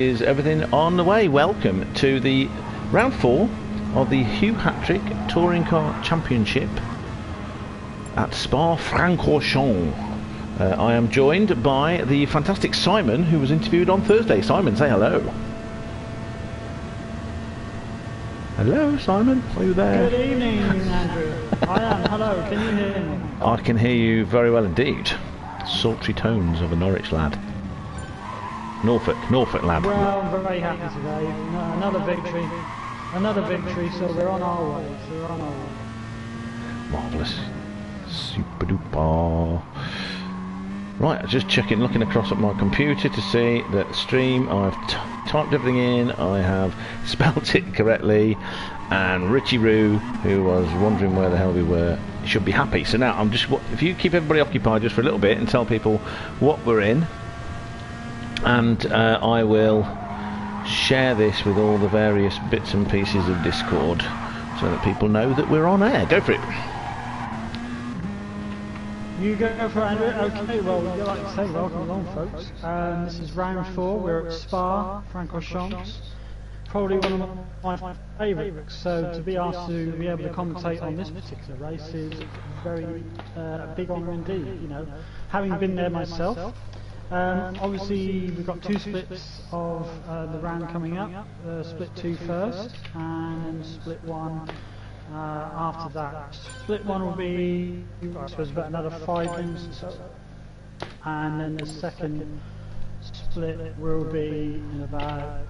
Is everything on the way? Welcome to the round 4 of the Hugh Hatrick Touring Car Championship at Francorchamps. I am joined by the fantastic Simon, who was interviewed on Thursday. Simon, say hello. Hello, Simon. Are you there? Good evening, Andrew. I am. Hello. Can you hear me? I can hear you very well indeed. Sultry tones of a Norwich lad. Norfolk lad. Well, I'm very happy today. Another victory, so we're on our way. Marvellous. Super duper. Right, just looking across at my computer to see that the stream, I've typed everything in, I have spelt it correctly, and Richie Roo, who was wondering where the hell we were, should be happy. So now, if you keep everybody occupied just for a little bit and tell people what we're in, and I will share this with all the various bits and pieces of Discord so that people know that we're on air. Go for it. You go for it, Andrew. Okay, well, we'd like to say welcome along, folks. This is round 4. We're at Francorchamps. Probably one of my favourites. So to be asked to be able to commentate on this particular race is very big honour indeed. You know, having been there myself. Obviously, we've got 2 splits of the round coming up. Split 2 first, and split 1 after that. Split 1 will be, I suppose, about another 5 minutes or so. And then the second split will be in about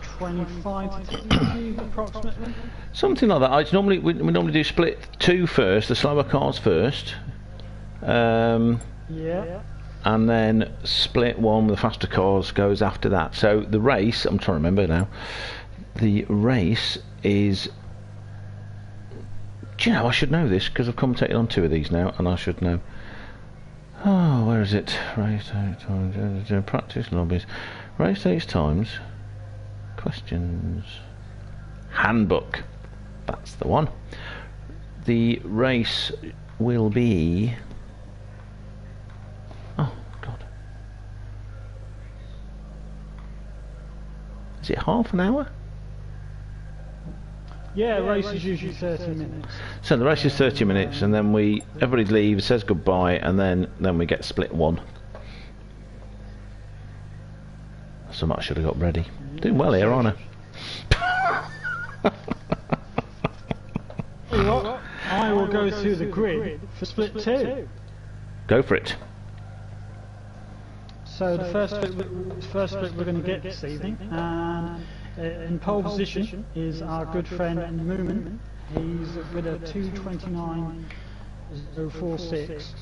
25 to 30 approximately. Something like that. We normally do split 2 first, the slower cars first. Yeah. And then split 1 with the faster cars goes after that. So the race, I'm trying to remember now, the race is, do you know, I should know this because I've commentated on 2 of these now and I should know. Oh, where is it? Race times, practice lobbies, race days times, questions, handbook, that's the one. The race will be, oh god, is it half an hour? Yeah, race is usually 30 minutes. So the race is 30 minutes, and then everybody leaves, says goodbye, and then we get split 1. So much I should have got ready. Doing well here, aren't I? Tell you what, I will go through the grid for split 2. Go for it. So the first split we're going to get this evening, and in pole position is our good friend Moomin. He's with a 2:29.046,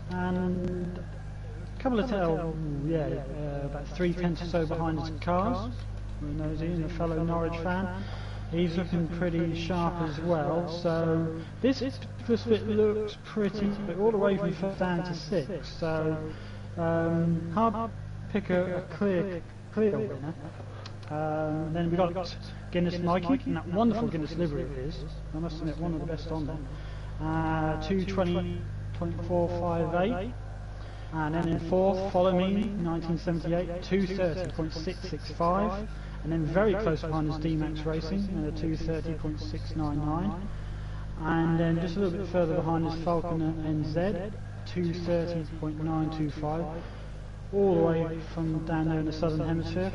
and a couple of about 3/10 or so behind his cars. We know he's a fellow Norwich fan. He's looking pretty sharp as well. So this particular split looks pretty, but all the way from 1st down to 6th. So hard to pick a clear winner. Then we've got Guinness Nike, and that wonderful Guinness livery it is. I must admit, one of the best on there. 2:20.458. And then in 4th, Follow Me, 1978, 2:30.665. And then very close behind is D-Max Racing, at a 2:30.699. And then just a little bit further behind is Falconer NZ, 2:30.925. All the way from down there in the southern hemisphere.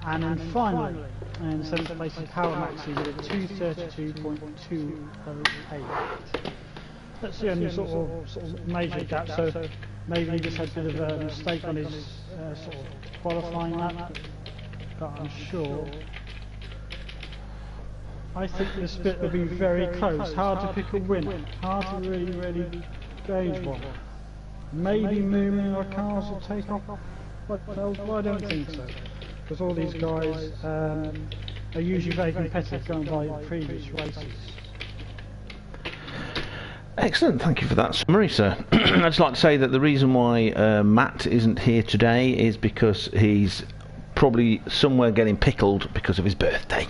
And then finally, in 7th place is Power Maxi with a 2:32.208. That's the only sort of major gap, so maybe he just had a bit of a mistake on his sort of qualifying lap, but I'm sure. I think the split will be very close, hard to pick a winner, hard to really gauge one. Maybe Moomin or Cars will take off, but I don't think so. Because all these guys are usually very competitive going by previous races. Excellent, thank you for that summary, sir. I'd just like to say that the reason why Matt isn't here today is because he's probably somewhere getting pickled because of his birthday.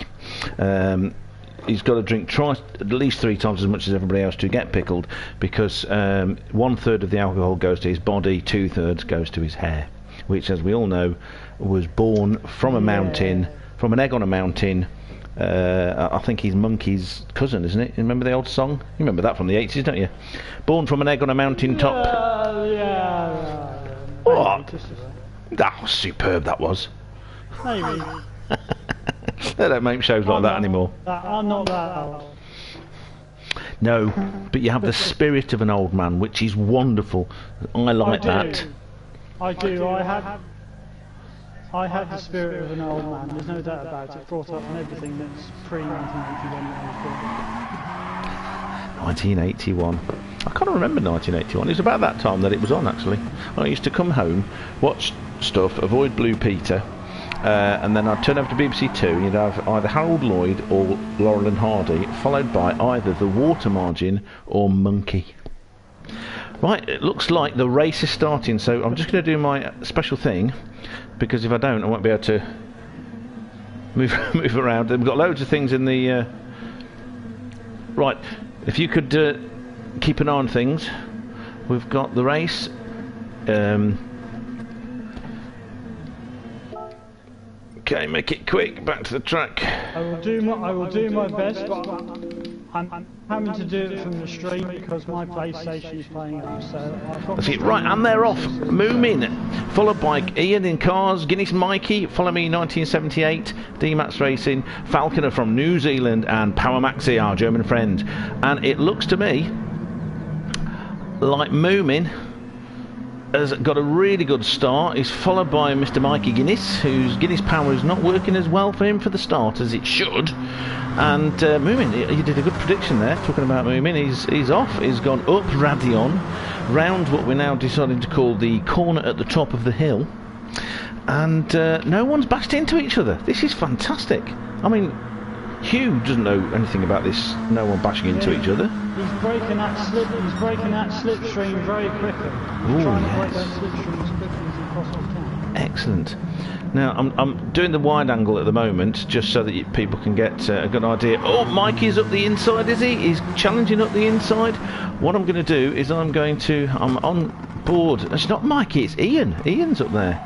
He's got to drink at least 3 times as much as everybody else to get pickled, because 1/3 of the alcohol goes to his body, 2/3 goes to his hair. which, as we all know, was born from a mountain, from an egg on a mountain. I think he's Monkey's cousin, isn't it? You remember the old song? You remember that from the 80s, don't you? Born from an egg on a mountain top. What? That was superb, that was. Maybe. They don't make shows like that anymore. I'm not that old. No, but you have the spirit of an old man, which is wonderful. I like that. I do. I had the spirit of an old man. There's no doubt about it. Brought up on everything that's pre-1981. 1981. I can't remember 1981. It was about that time that it was on, actually. I used to come home, watch stuff, avoid Blue Peter, and then I'd turn over to BBC Two, and you'd have either Harold Lloyd or Laurel and Hardy, followed by either The Water Margin or Monkey. Right, it looks like the race is starting, so I'm just going to do my special thing, because if I don't, I won't be able to move around. We've got loads of things in the... Right, if you could keep an eye on things. We've got the race. Okay, make it quick. Back to the track. I will do my best, but I'm having to do it from the stream because my PlayStation is playing up. So I've got. That's it. Right, and they're off. Moomin, followed by Ian in cars. Guinness Mikey, follow me 1978. D-Max Racing, Falconer from New Zealand, and Power Maxi, our German friend. And it looks to me like Moomin has got a really good start. He's followed by Mr. Mikey Guinness, whose Guinness power is not working as well for him for the start as it should. And Moomin, you did a good prediction there, talking about Moomin. He's off, he's gone up Radion, round what we're now deciding to call the corner at the top of the hill. And no one's bashed into each other. This is fantastic. I mean, Hugh doesn't know anything about this, no one bashing into each other. He's breaking that slipstream very quickly. He's trying to break that slipstream as quickly as he possibly can. Excellent. Now, I'm doing the wide angle at the moment, just so that people can get a good idea. Oh, Mikey's up the inside, is he? He's challenging up the inside. What I'm going to do is I'm on board. It's not Mikey, it's Ian. Ian's up there.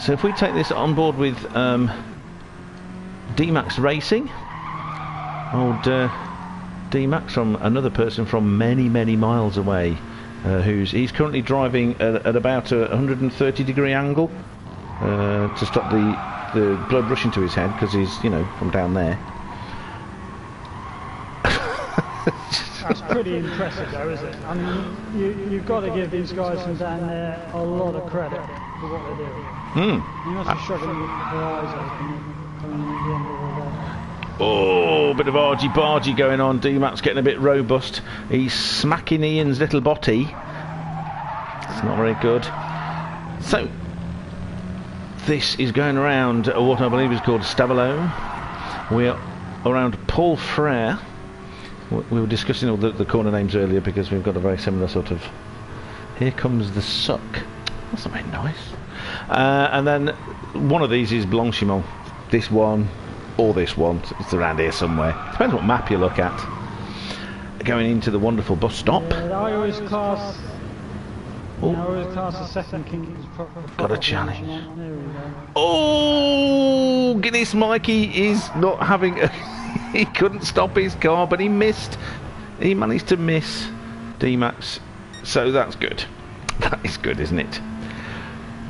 So if we take this on board with D-Max Racing, old D-Max, from another person from many, many miles away, he's currently driving at about a 130-degree angle to stop the blood rushing to his head, because he's, from down there. That's pretty impressive, though, isn't it? I mean, you've got to give these guys from down there a lot of credit for what they're doing. You must be struggling with their eyes open coming at the end of the day. Oh, a bit of argy-bargy going on. D-Max getting a bit robust. He's smacking Ian's little body. It's not very good. So, this is going around what I believe is called Stavelot. We're around Paul Frere. We were discussing all the corner names earlier because we've got a very similar sort of... Here comes the suck. That's not very nice. And then one of these is Blanchimont. This one or this one. It's around here somewhere. Depends what map you look at. Going into the wonderful bus stop. Yeah, I always class the second king as got a challenge. There we go. Oh, Guinness Mikey is not having he couldn't stop his car, but he missed. He managed to miss D-Max, so that's good. That is good, isn't it?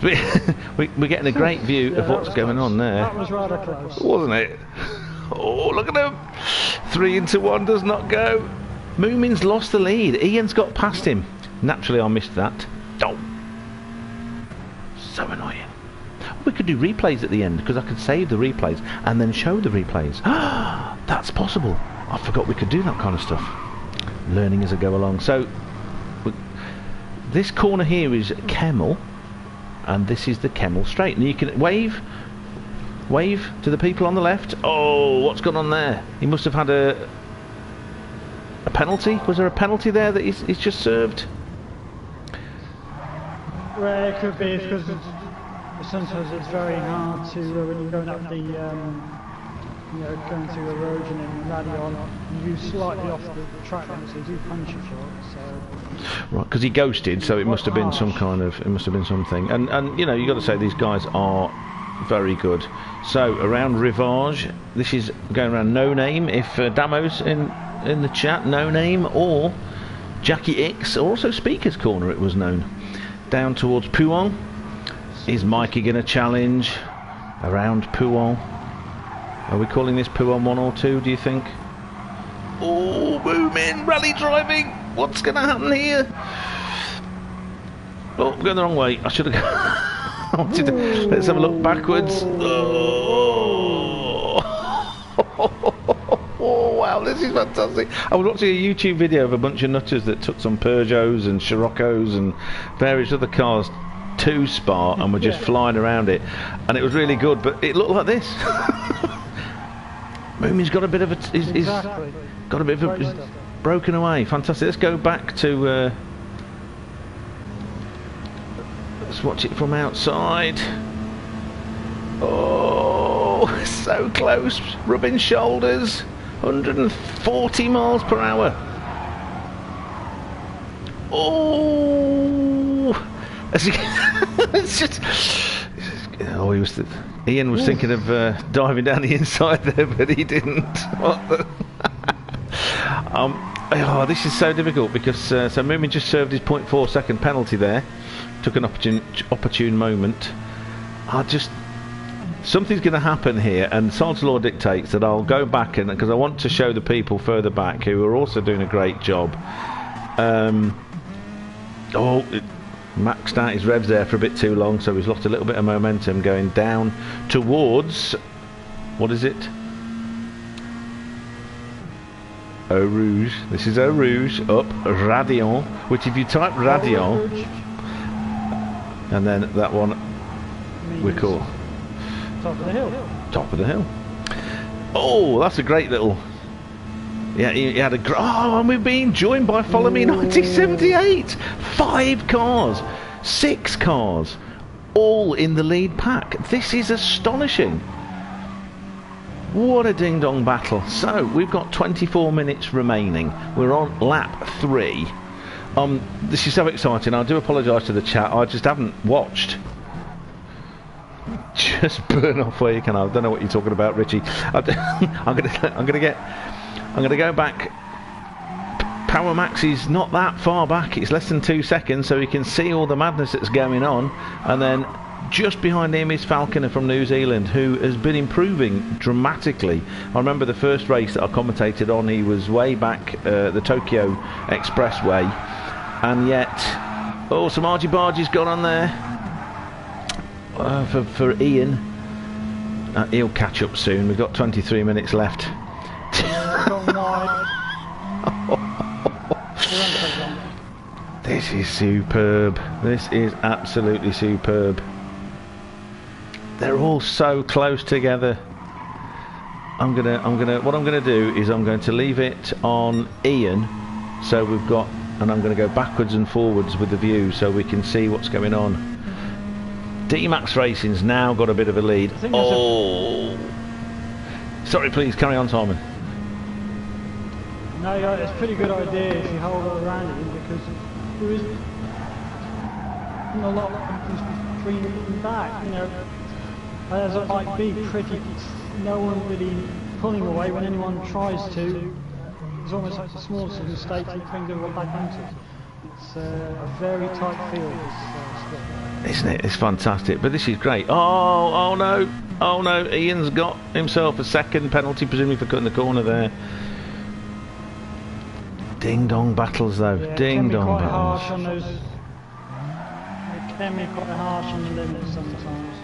We're getting a great view of what's going on there. That was rather close, wasn't it? Oh, look at him. 3 into 1 does not go. Moomin's lost the lead. Ian's got past him. Naturally, I missed that. Oh, so annoying. We could do replays at the end, because I could save the replays and then show the replays. That's possible. I forgot we could do that kind of stuff. Learning as I go along. So this corner here is Kemmel, and this is the Kemmel Straight, and you can wave to the people on the left. Oh, what's gone on there? He must have had a penalty. Was there a penalty there that he's just served? Well, it could be, because sometimes it's very hard to, when you're going up the you know, going through erosion and rally on, you slightly off the track limit, so you do punish you for it. So. Right, because he ghosted, so it must have been some kind of, it must have been something. And you know, you got to say these guys are very good. So around Rivage, this is going around No Name. If Damo's in the chat, No Name or Jackie X, or also Speaker's Corner, it was known. Down towards Pouon. Is Mikey going to challenge around Pouon? Are we calling this Pouon 1 or 2, do you think? Oh, boom in, rally driving. What's going to happen here? Oh, I'm going the wrong way. I should have gone. Let's have a look backwards. Oh. Oh, wow, this is fantastic. I was watching a YouTube video of a bunch of nutters that took some Peugeots and Scirocco's and various other cars to Spa and were just flying around it, and it was really good, but it looked like this. Moomin's got a bit of a... He's got a bit of a... He's broken away. Fantastic. Let's go back to... let's watch it from outside. Oh, so close. Rubbing shoulders. 140 miles per hour. Oh, it's just. Oh, Ian was thinking of diving down the inside there, but he didn't. What the? Oh, this is so difficult because so Moomin just served his 0.4 second penalty there. Took an opportune moment. Something's going to happen here, and Sod's Law dictates that I'll go back, and because I want to show the people further back who are also doing a great job. Maxed out his revs there for a bit too long, so he's lost a little bit of momentum going down towards, what is it? Eau Rouge. This is Eau Rouge, up Radion, which if you type Radion, and then that one we call Top of the hill. Top of the hill. Oh, that's a great little... Yeah, he had a... Oh, and we've been joined by Follow Me 1978. 5 cars. 6 cars. All in the lead pack. This is astonishing. What a ding-dong battle. So, we've got 24 minutes remaining. We're on lap 3. This is so exciting. I do apologise to the chat. I just haven't watched. Just burn off where you can. I don't know what you're talking about, Richie. I'm gonna go back. Power Max is not that far back. It's less than 2 seconds, so you can see all the madness that's going on. And then just behind him is Falconer from New Zealand, who has been improving dramatically. I remember the first race that I commentated on. He was way back the Tokyo Expressway, and yet, oh, some argy-bargy's gone on there. For Ian, he'll catch up soon. We've got 23 minutes left. This is superb. This is absolutely superb. They're all so close together. What I'm gonna do is I'm going to leave it on Ian, so we've got, and I'm going to go backwards and forwards with the view so we can see what's going on. D-Max Racing's now got a bit of a lead. Oh! Sorry, please, carry on, Simon. No, yeah, it's a pretty good idea if you hold it around it, because there isn't a lot of between and back, you know. As it might be pretty, no one really pulling away when anyone tries to. It's almost like the smallest of mistakes and things that will back into it. It's a very tight field, isn't it? It's fantastic, but this is great. Oh no, Ian's got himself a second penalty, presumably for cutting the corner there. Ding dong battles though, yeah, ding dong battles. It can be quite harsh on the limits sometimes.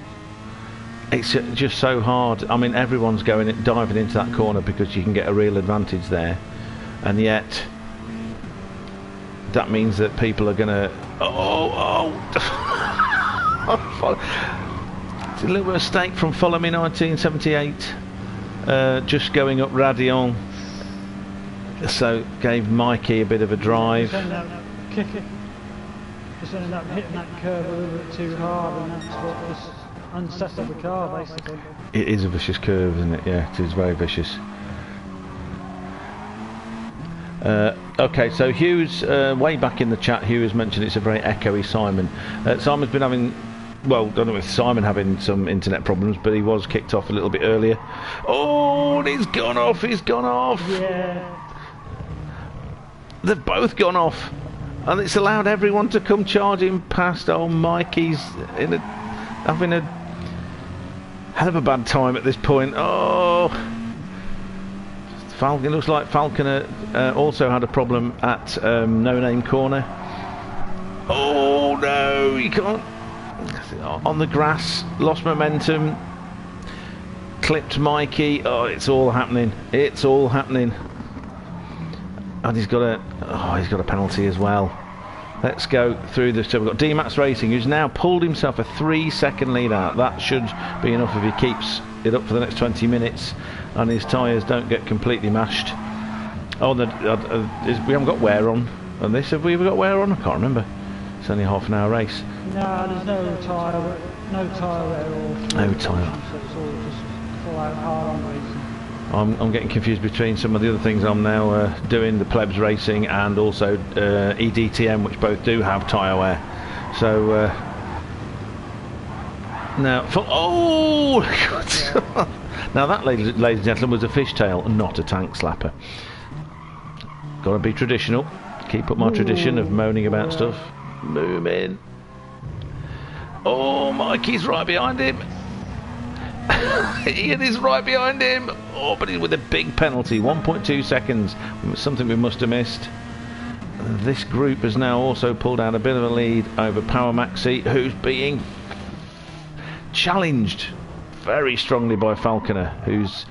It's just so hard. I mean, everyone's diving into that corner because you can get a real advantage there, and yet that means that people are gonna... It's a little bit of mistake from Follow Me 1978, just going up Radion, so gave Mikey a bit of a drive. Just ended up hitting that curve a little bit too hard, and that's what was unsettle the car, basically. It is a vicious curve, isn't it? Yeah, it is very vicious. Okay, so Hugh's way back in the chat. Hugh has mentioned it's a very echoey Simon. Simon's been having, well, I don't know if Simon having some internet problems, but he was kicked off a little bit earlier. Oh, he's gone off. He's gone off. Yeah. They've both gone off, and it's allowed everyone to come charging past. Oh, Mikey's having a hell of a bad time at this point. Oh, Falcon. It looks like Falconer also had a problem at No Name Corner. Oh no, you can't. On the grass, lost momentum, clipped Mikey. Oh, it's all happening. It's all happening. And he's got a penalty as well. Let's go through this. So we've got D-Max Racing, who's now pulled himself a 3-second lead out. That should be enough if he keeps it up for the next 20 minutes and his tyres don't get completely mashed. Oh, we haven't got wear on this. Have we ever got wear on? I can't remember. It's only a half-an-hour race. No, there's no tyre wear or no tyre. So it's all just full out hard on racing. I'm getting confused between some of the other things I'm now doing, the plebs racing and also EDTM, which both do have tyre wear. So now, now that, ladies and gentlemen, was a fishtail, not a tank slapper. Got to be traditional. Keep up my tradition of moaning about stuff. Move in. Oh, Mikey's right behind him. Ian is right behind him. Oh, but he's with a big penalty, 1.2 seconds. Something we must have missed. This group has now also pulled out a bit of a lead over Power Maxi, who's being challenged very strongly by Falconer, who's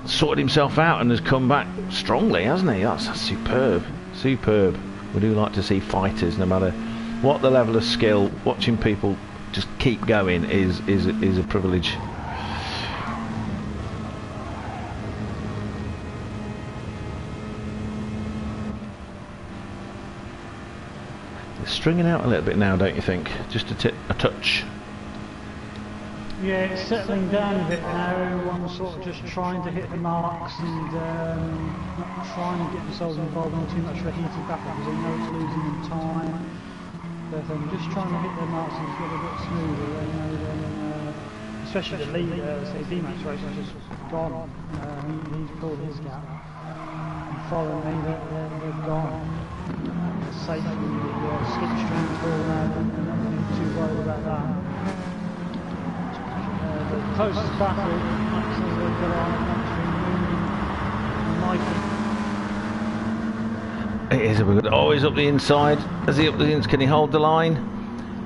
sorted himself out and has come back strongly, hasn't he? That's superb. Superb. We do like to see fighters, no matter what the level of skill. Watching people just keep going is a privilege. It's stringing out a little bit now, don't you think? Just a touch. Yeah, it's settling down a bit now. Everyone's sort of just trying to hit the marks and not trying to get themselves involved in too much of a heated battle because they know it's losing them time. But just trying to hit their marks and get a bit smoother. Then, especially the leader, say D-Max Racing, just gone. He's pulled his gap. And following me, they're gone. Safely, the slipstream's full now, and not too worried about that. The closest battle actually will get on between Moomin and Mikey. It is a good. Oh, he's up the inside. Is he up the inside? Can he hold the line?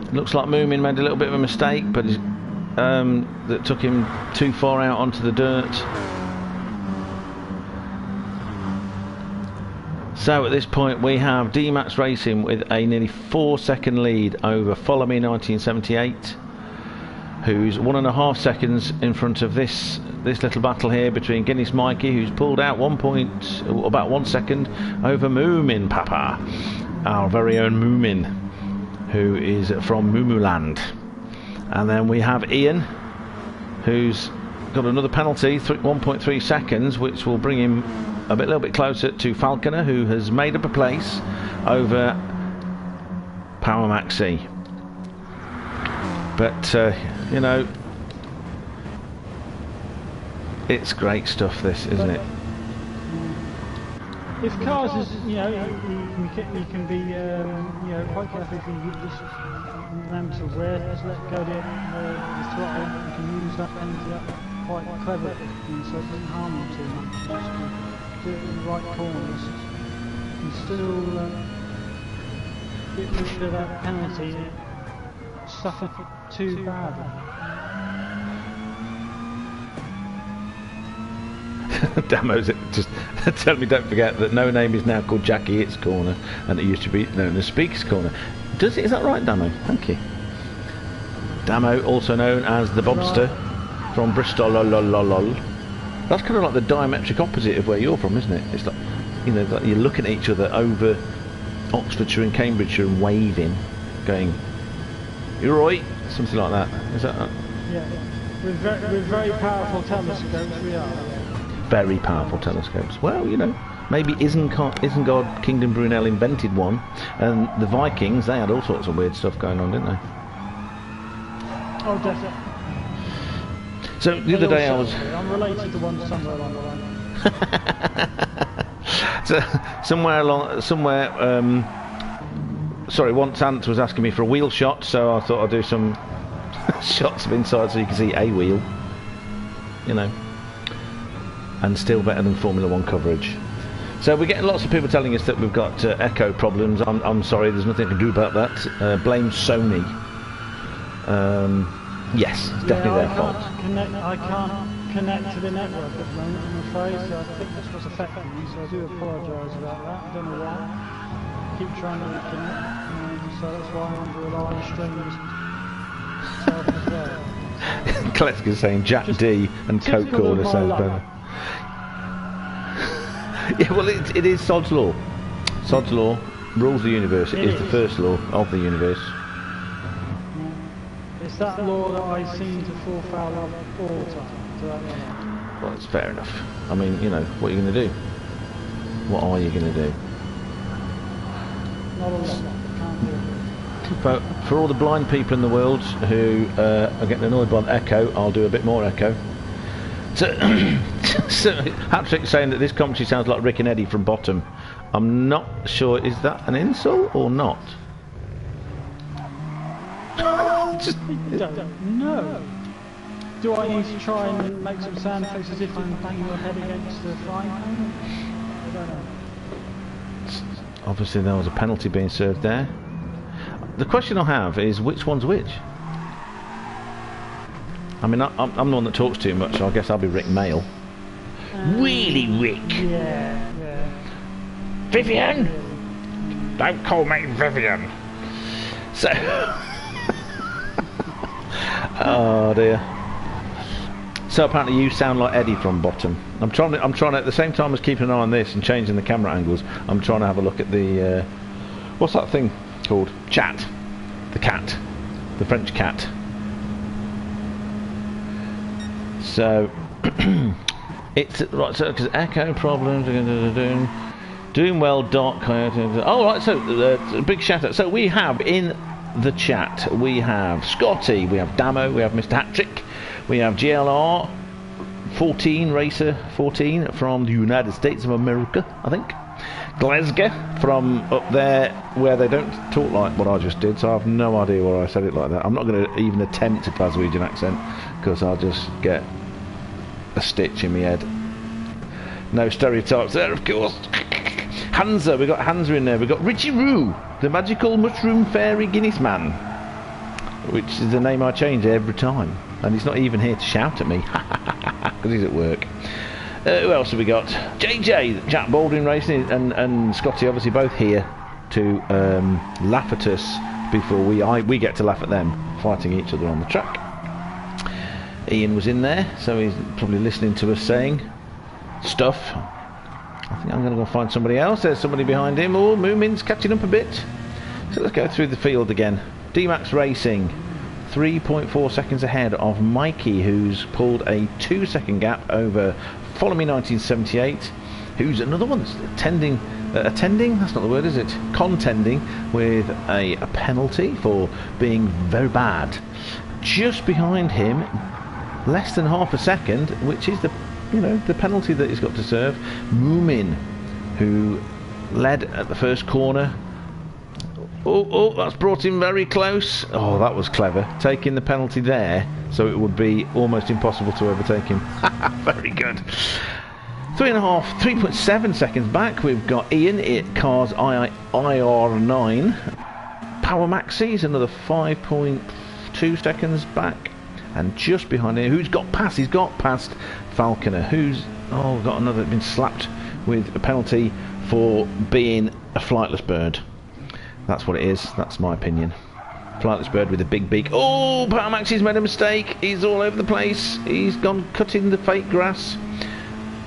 It looks like Moomin made a little bit of a mistake, but that took him too far out onto the dirt. So at this point we have D-Max Racing with a nearly 4-second lead over Follow Me 1978, who's 1.5 seconds in front of this little battle here between Guinness Mikey, who's pulled out about 1 second over Moomin Papa, our very own Moomin, who is from Moomooland. And then we have Ian, who's got another penalty, 1.3 seconds, which will bring him a little bit closer to Falconer, who has made up a place over Power Maxi. But you know, it's great stuff, this, isn't it? If cars is, you know, you can be, you know, quite careful if you just remember to wear, just let go the throttle. You can use that penalty up quite cleverly, so it doesn't harm you too much. Just do it in the right corners, and still get rid of that penalty. Suffer too badly. Damo's just tell me, don't forget that No Name is now called Jackie It's Corner, and it used to be known as Speaker's Corner. Is that right, Damo? Thank you. Damo, also known as the Bobster from Bristol. Lol. That's kind of like the diametric opposite of where you're from, isn't it? It's like, you know, like you're looking at each other over Oxfordshire and Cambridgeshire and waving, going, "You're right." Something like that. Is that? Yeah. With very powerful telescopes, we are. Very powerful telescopes. Well, you know, maybe Isengard Kingdom Brunel invented one, and the Vikings, they had all sorts of weird stuff going on, didn't they? Oh, definitely. So the other day I was... I'm related to one somewhere along the line. So sorry, once Ant was asking me for a wheel shot, so I thought I'd do some shots of inside so you can see a wheel, you know, and still better than Formula 1 coverage. So we're getting lots of people telling us that we've got echo problems. I'm sorry, there's nothing I can do about that. Blame Sony. Yes, it's definitely their fault. I can't connect to the network at the moment, I'm afraid, so I think that's what's affecting me, so I do apologise about that. I don't know why. I keep trying to reconnect, so that's why I'm under a live stream myself as well. Kletzker's saying Jack D and Coke Corner sounds better. Yeah, well, it is Sod's Law. Sod's Law rules the universe. It is the first law of the universe. It's that law that I seem to fall foul of all the time. Well, that's fair enough. I mean, you know, what are you going to do? What are you going to do? Not a lot. Can't do it. But for all the blind people in the world who are getting annoyed by the echo, I'll do a bit more echo. So, Hatrick's saying that this commentary sounds like Rick and Eddie from Bottom. I'm not sure, is that an insult or not? Just don't know. Do I need to try and make some sound effects as if I'm banging my head against the frying pan? I don't know. Obviously there was a penalty being served there. The question I have is, which one's which? I mean, I'm the one that talks too much, so I guess I'll be Rick Mail. Really, Rick? Yeah. Vivian? Don't call me Vivian. So... oh dear. So apparently you sound like Eddie from Bottom. I'm trying to at the same time as keeping an eye on this and changing the camera angles, I'm trying to have a look at the what's that thing called? Chat. The cat. The French cat. So it's right, so because echo problems, doing well, Doc. Oh right, so big shout out. So we have in the chat, we have Scotty, we have Damo, we have Mr. Hatrick, we have GLR 14 Racer 14 from the United States of America, I think. Glasgow from up there where they don't talk like what I just did, so I have no idea why I said it like that. I'm not going to even attempt a Glaswegian accent because I'll just get a stitch in my head. No stereotypes there, of course. Hansa, we got Hansa in there. We got Richie Roo, the magical mushroom fairy Guinness man, which is the name I change every time, and he's not even here to shout at me because he's at work. Who else have we got? JJ, Jack Baldwin Racing, and Scotty, obviously both here to laugh at us before we get to laugh at them fighting each other on the track. Ian was in there, so he's probably listening to us saying stuff. I think I'm going to go find somebody else. There's somebody behind him. Oh, Moomin's catching up a bit. So let's go through the field again. D-Max Racing, 3.4 seconds ahead of Mikey, who's pulled a 2-second gap over Follow Me 1978, who's another one that's attending, that's not the word, is it? Contending with a penalty for being very bad. Just behind him, less than half a second, which is the penalty that he's got to serve, Moomin, who led at the first corner. Oh, that's brought him very close. Oh, that was clever, taking the penalty there, so it would be almost impossible to overtake him. Very good. 3.7 seconds back, we've got Ian at Cars IR9. Power Maxis, another 5.2 seconds back. And just behind him, he's got past Falconer, who's been slapped with a penalty for being a flightless bird. That's what it is, that's my opinion. Flightless bird with a big beak. Oh, Power Maxis made a mistake. He's all over the place. He's gone cutting the fake grass.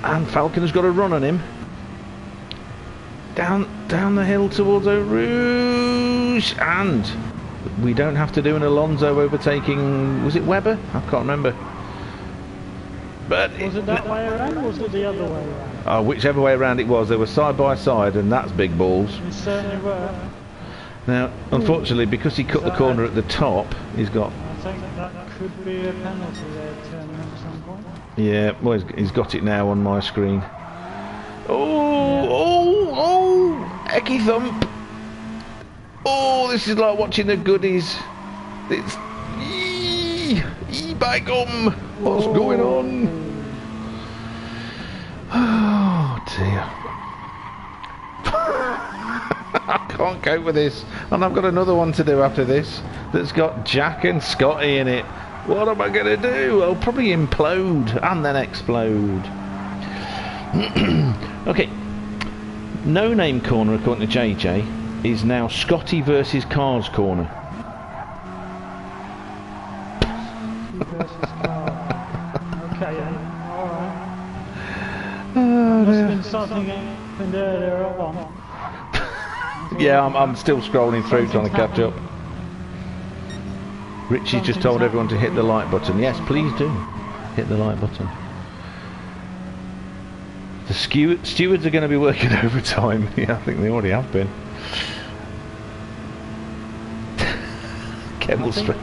And Falconer's got a run on him. Down the hill towards Eau Rouge. And we don't have to do an Alonso overtaking, was it Webber? I can't remember. But was it that way around or was it the other way around? Oh, whichever way around it was, they were side by side, and that's big balls. They certainly were. Now, unfortunately, because he cut the corner at the top, he's got... I think that could be a penalty there, turning at some point. Yeah, well, he's got it now on my screen. Oh, Ecky thump. Oh, this is like watching the goodies. It's... by gum! What's going on? Oh dear. I can't cope with this. And I've got another one to do after this that's got Jack and Scotty in it. What am I going to do? I'll probably implode and then explode. Okay. No name corner, according to JJ, is now Scotty versus Cars corner. Okay, then. Alright. Oh, Must dear. have been something happened earlier on. Yeah, I'm still scrolling through trying to catch up. Richie's just told everyone to hit the like button. Yes, please do. Hit the like button. The stewards are going to be working overtime. Yeah, I think they already have been. Kemmel Street.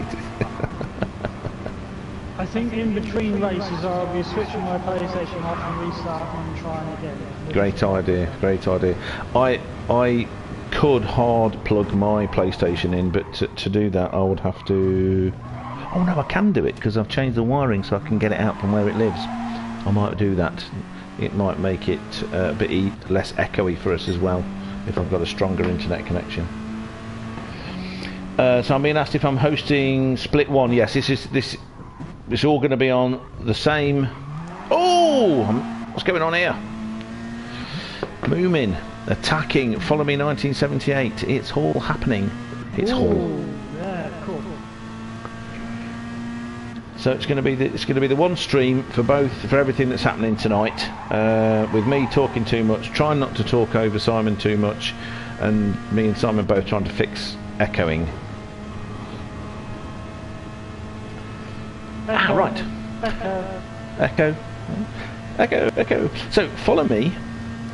I think in between races I'll be switching my PlayStation off and restarting and trying again. Great idea, great idea. I could hard plug my PlayStation in, but to do that I would have to... Oh no, I can do it because I've changed the wiring so I can get it out from where it lives. I might do that. It might make it a bit less echoey for us as well if I've got a stronger internet connection. So I'm being asked if I'm hosting Split 1. Yes, this it's all going to be on the same... Oh! What's going on here? Moomin, attacking, follow me 1978. It's all happening. It's all. Yeah, cool. So it's going to be the one stream for everything that's happening tonight. With me talking too much, trying not to talk over Simon too much, and me and Simon both trying to fix echoing. Echo. Right. Echo. So follow me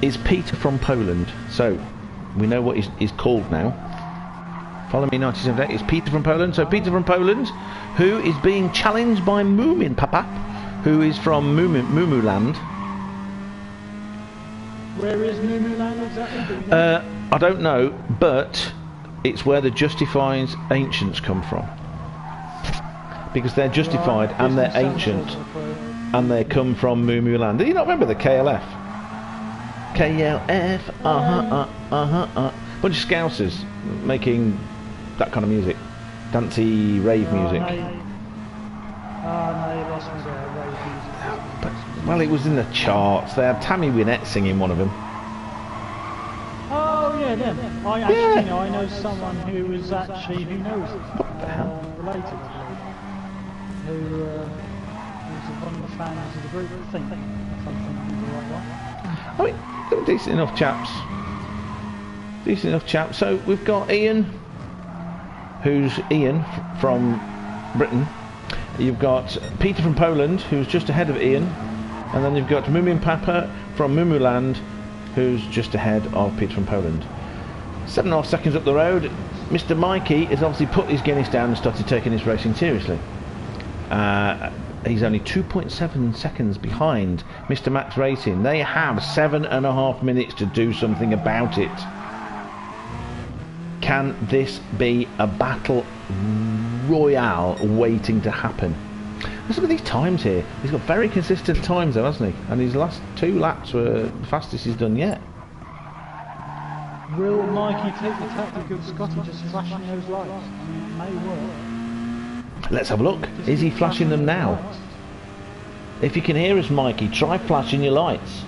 is Peter from Poland. So we know what he's called now. Follow me 1978 is Peter from Poland. So Peter from Poland, who is being challenged by Moomin Papa, who is from Mumu Land. Where is Mumu Land exactly? I don't know, but it's where the Justified ancients come from. Because they're justified and they're ancient, and they come from Mumu Land. Do you not remember the KLF? KLF, bunch of Scousers making that kind of music, dancey rave music. No, you lost me there, rave music. But, well, it was in the charts. They had Tammy Wynette singing one of them. Oh yeah, them. I actually know. I know someone who knows it. What the hell? Related, I believe. Who was one of the fans of the group, I think. Something the right one. I mean, they're decent enough chaps. So we've got Ian, who's Ian from Britain. You've got Peter from Poland, who's just ahead of Ian, and then you've got Mumin Papa from Mumu Land, who's just ahead of Peter from Poland. 7.5 seconds up the road, Mr. Mikey has obviously put his Guinness down and started taking his racing seriously. He's only 2.7 seconds behind Mr. Max Racing. They have 7.5 minutes to do something about it. Can this be a battle royale waiting to happen? Look at these times here. He's got very consistent times though, hasn't he? And his last 2 laps were the fastest he's done yet. Will Mikey take the tactic of Scotty just flashing those lights? I mean, it may work. Let's have a look. Is he flashing them now? If you can hear us, Mikey, try flashing your lights.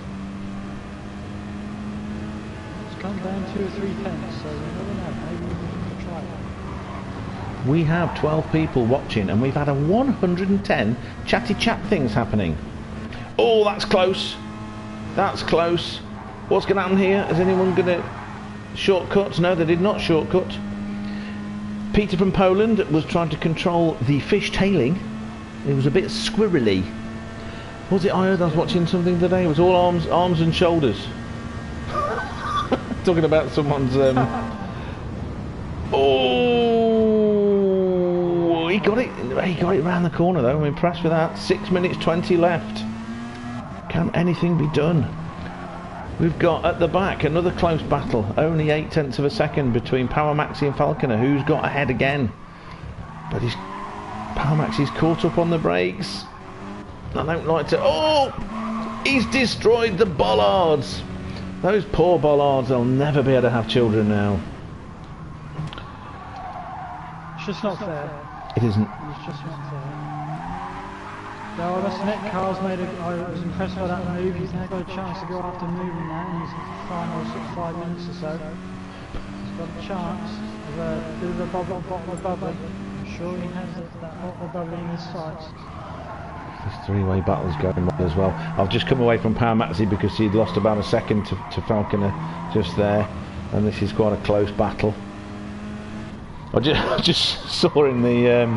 It's come down 2 or 3 pence, so you never know. Maybe we can try that. We have 12 people watching and we've had a 110 chatty chat things happening. Oh, that's close. That's close. What's going to happen here? Is anyone going to shortcut? No, they did not shortcut. Peter from Poland was trying to control the fish tailing. It was a bit squirrely. Was it I heard? I was watching something today. It was all arms and shoulders. Talking about someone's. Oh, he got it. He got it round the corner though. I'm impressed with that. 6 minutes 20 left. Can anything be done? We've got at the back another close battle. Only 0.8 of a second between Power Maxi and Falconer, who's got ahead again. But Power Maxi's caught up on the brakes. I don't like to. Oh, he's destroyed the bollards. Those poor bollards. They'll never be able to have children now. It's just not fair. It isn't. It's just not fair. No, I must admit, Carl's I was impressed by that move. He's now got a chance to go after moving now in his final sort of 5 minutes or so. He's got a chance of a bit of a bottle of bubbly. I'm sure he has that bottle of bubbly in his sights. This three-way battle's going on as well. I've just come away from Power Maxi because he'd lost about a second to Falconer just there, and this is quite a close battle. I just saw in the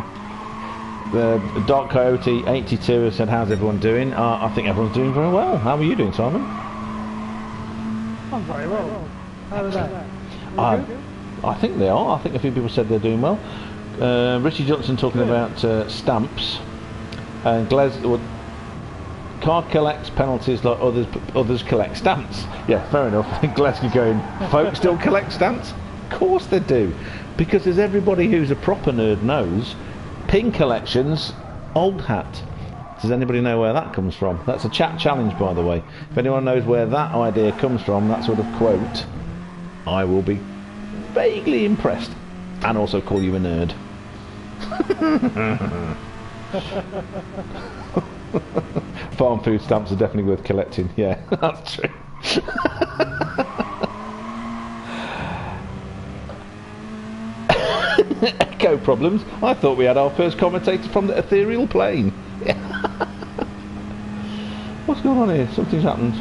Dark Coyote 82 has said, how's everyone doing? I think everyone's doing very well. How are you doing, Simon? I'm very well. How are they? I think they are. I think a few people said they're doing well. Richie Johnson talking about stamps. And car collects penalties like others collect stamps. Yeah, fair enough. Glasgow going, folks still collect stamps? Of course they do. Because as everybody who's a proper nerd knows, pin collections, old hat. Does anybody know where that comes from? That's a chat challenge, by the way. If anyone knows where that idea comes from, that sort of quote, I will be vaguely impressed. And also call you a nerd. Farm food stamps are definitely worth collecting. Yeah, that's true. Echo problems. I thought we had our first commentator from the ethereal plane. What's going on here? Something's happened.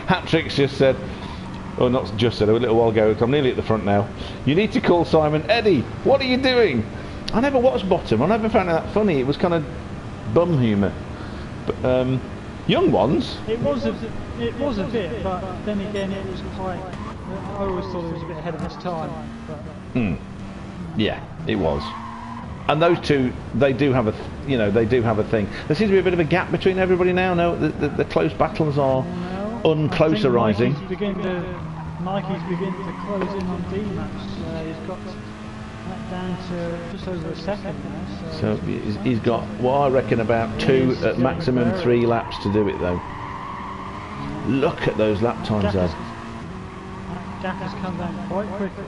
Hatrick's just said, or not just said, a little while ago, I'm nearly at the front now. You need to call Simon. Eddie, what are you doing? I never watched Bottom. I never found it that funny. It was kind of bum humour. But young ones. It was a bit, but then again, it was quite. I always thought it was a bit ahead of its time. But. Yeah, it was. And those two, they do have a, they do have a thing. There seems to be a bit of a gap between everybody now. No, the close battles are uncloserising. Nike's beginning to close in on D-Max. He's got that down to just over a second now. So he's got, well, I reckon about 2 at maximum 3 laps to do it though. Look at those lap times, Ed. Gap has come down quite quickly.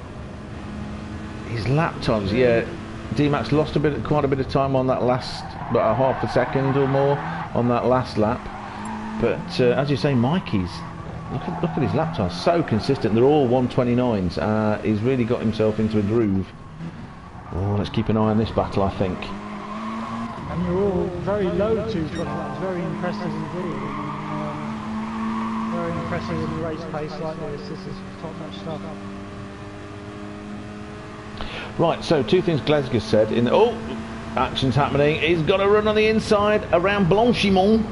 His lap times, yeah. D-Max lost quite a bit of time on that last, about a half a second or more on that last lap. But as you say, Mikey's, look at his lap times, so consistent. They're all 129s. He's really got himself into a groove. Oh, let's keep an eye on this battle, I think. And you're all very low 229s, very impressive indeed. Very impressive in the race pace like this. This is top-notch stuff. Right, so 2 things Glasgow said. Action's happening. He's got to run on the inside around Blanchimont.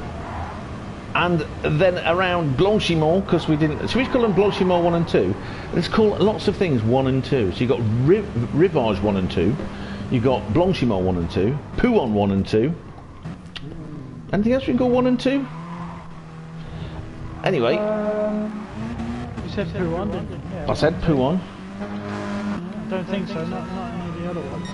And then around Blanchimont, because we didn't. Should we call them Blanchimont 1 and 2? Let's call lots of things 1 and 2. So you've got Rivage 1 and 2. You've got Blanchimont 1 and 2. Pouon 1 and 2. Anything else we can call 1 and 2? Anyway. You said Pouon, didn't you? Yeah, I said Pouon. I don't think so, not any of the other ones.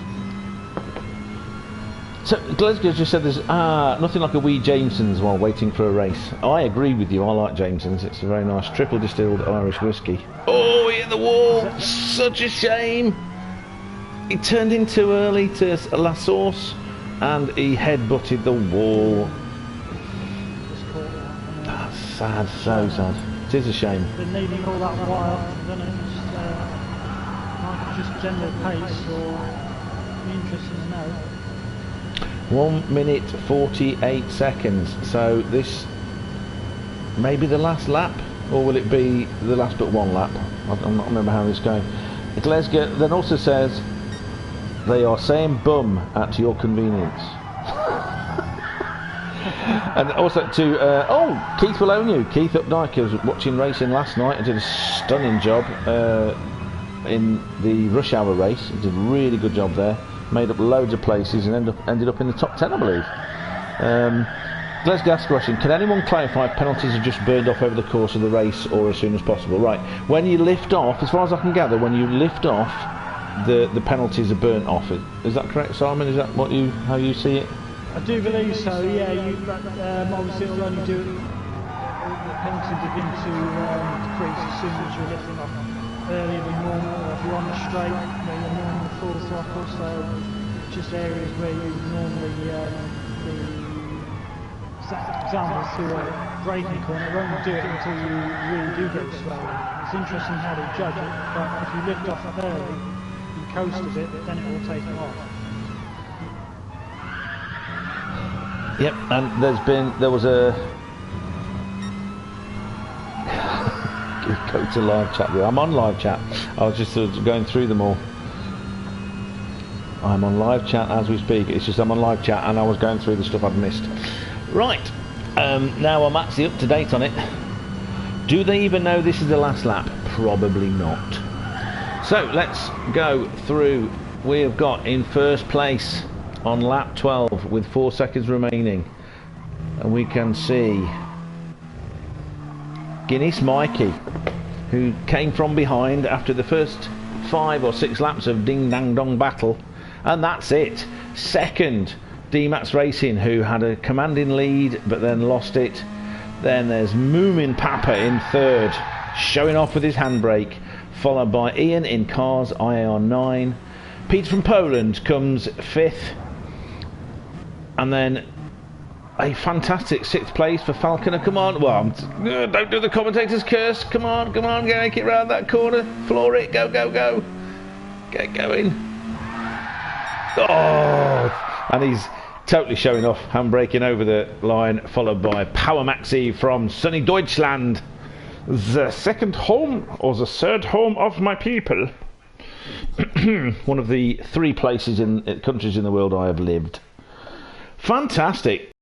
So Glasgow just said there's nothing like a wee Jameson's while waiting for a race. I agree with you. I like Jameson's. It's a very nice triple distilled Irish whiskey. Oh, he hit the wall! Such a shame. He turned in too early to La Source, and he head-butted the wall. That's sad, so sad. It is a shame. Been needing all that while, then it's just general pace, or be interesting to know. 1 minute 48 seconds. So this may be the last lap. or will it be the last but one lap? I'm not remember how this is going. Glasgow then also says they are saying bum at your convenience. And also to Keith will own you. Keith Updike was watching racing last night and did a stunning job in the rush hour race. He did a really good job there. Made up loads of places and ended up in the top 10, I believe. Glasgow asked a question: can anyone clarify if penalties are just burned off over the course of the race or as soon as possible? Right, when you lift off, as far as I can gather, when you lift off, the penalties are burnt off. Is that correct, Simon? Is that how you see it? I do believe so, yeah. Obviously it'll only do the penalty begin to decrease as soon as you're lifting off earlier than normal, or if you're on the straight, you're normally full throttle, so just areas where you normally examples to a braking corner, it won't do it until you really do go slowly. It's interesting how they judge it, but if you lift off early, you coast a bit, then it will take it off. Yep, and there was a go to live chat. I'm on live chat. I was just sort of going through them all. I'm on live chat as we speak. It's just I'm on live chat and I was going through the stuff I'd missed. Right, now I'm actually up to date on it. Do they even know this is the last lap? Probably not. So let's go through. We have got in first place on lap 12 with 4 seconds remaining, and we can see Guinness Mikey, who came from behind after the first 5 or 6 laps of ding dang dong battle, and that's it. Second, D-Max Racing, who had a commanding lead but then lost it. Then there's Moomin Papa in third, showing off with his handbrake, followed by Ian in Cars IAR 9. Peter from Poland comes 5th, and then a fantastic 6th place for Falconer. Come on, well, don't do the commentator's curse. Come on, make it round that corner, floor it, go, get going. Oh, and he's totally showing off, handbraking over the line, followed by Power Maxi from sunny Deutschland, the second home or the third home of my people. One of the 3 places in countries in the world I have lived. Fantastic.